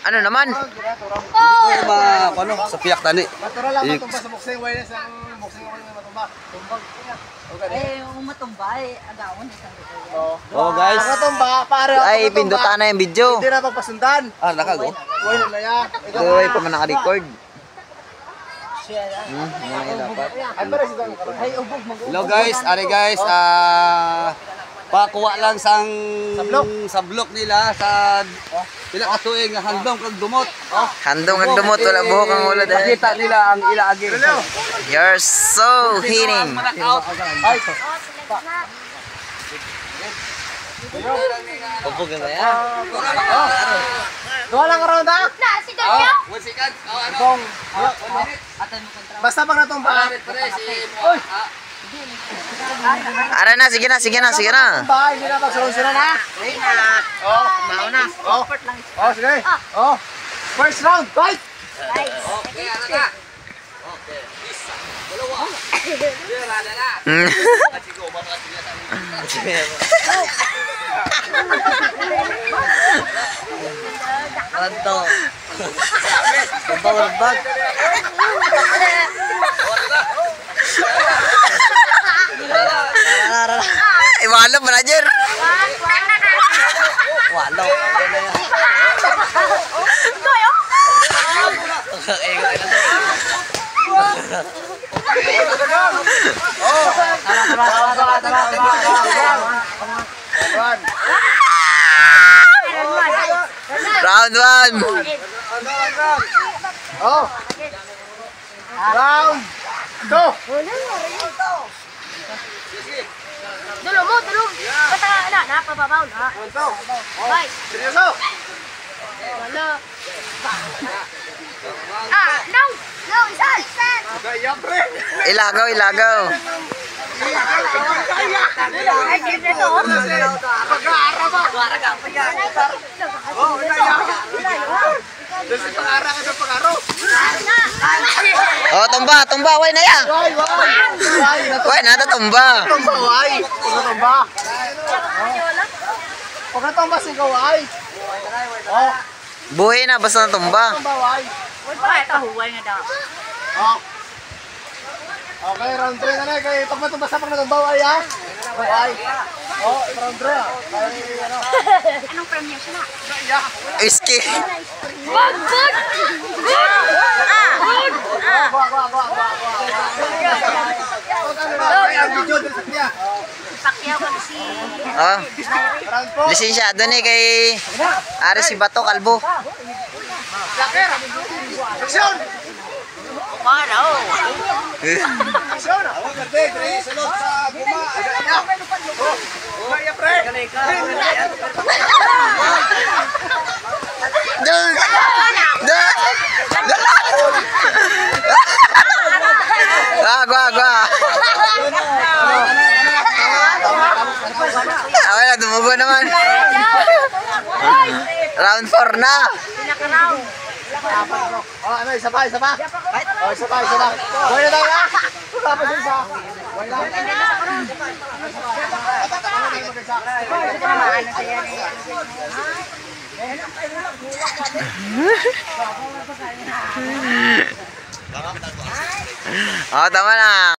Ano naman? Ano, sa piyak tani. Natural lang matumba sa boxing wireless ang boxing wireless matumba. Tumbag. Eh, kung matumba, agawan isang dito. Oh guys. Matumba, pare. Ay, pindutan na yung video. Hindi na pagpasundan. Ah, nakago. Wala na ya. Ito ay pa man naka-record. Ay, pare si Dan. Ay, ubog mag. Hello guys, ari guys, pakuha lang sa blok nila sa pila ka tuig nga handong kag dumot. Handong ang dumot, wala buhok ang ulo dahil. Nakita nila ang ilaagi. You're so hitting. Ubog ka kaya? Duha lang around ha? Si Donyo! Bong. Basta pag natumba. Oy. Ara na, sige na, sige na, sige na. Ba, hindi na pagsulong-sulong na. Oh, mauna. Oh. Oh, sige. Oh. First round, fight. Okay, ano na? Okay. Isa. Dalawa. Dalawa na. Hmm. Ranto. Bawal bag. Ay, walo, manager. Walo. Round 1. Oh. Round 2. Dulong mo, dulong. Basta na, pababaw na. Bye. Seryoso. Wala. No! No, isan! Kaya pre. Ilagaw, ilagaw. Ay, hindi to. Pag-aara ba? Oh, Desi pag-aara ka sa pag-aro. Oh, tumba, tumba, way na ya. Why? Way na ta tumba. Tumba, why? Tumba. Pag natumba si Gawai. Oh, Buhay na, basta na tumba. tumba, why? Huwag pa, ito huwag nga daw. Oh. Okay, round 3 na na. Kaya tumba sa pag natumba, why ha? Why? Oh, round 3 ah. Anong premium siya na? Whiskey. Good! Good! Good! Ang video din sa kanya. Pakyaw ko si... Oh, Round 4. lisensyado ni kay Ari si Bato Kalbo. Lakir. Action! Wow! Action! Ako garte, pre, salot sa guma. Oh, kaya pre. Dun! Dun! Gwa, gwa. Okay na, tumugo naman. Round 4 na. Pinaka-round. Oh, ano, isa pa. Oh, isa pa. Boy na tayo, ha? Tapos isa. Boy na. Oh, tama na.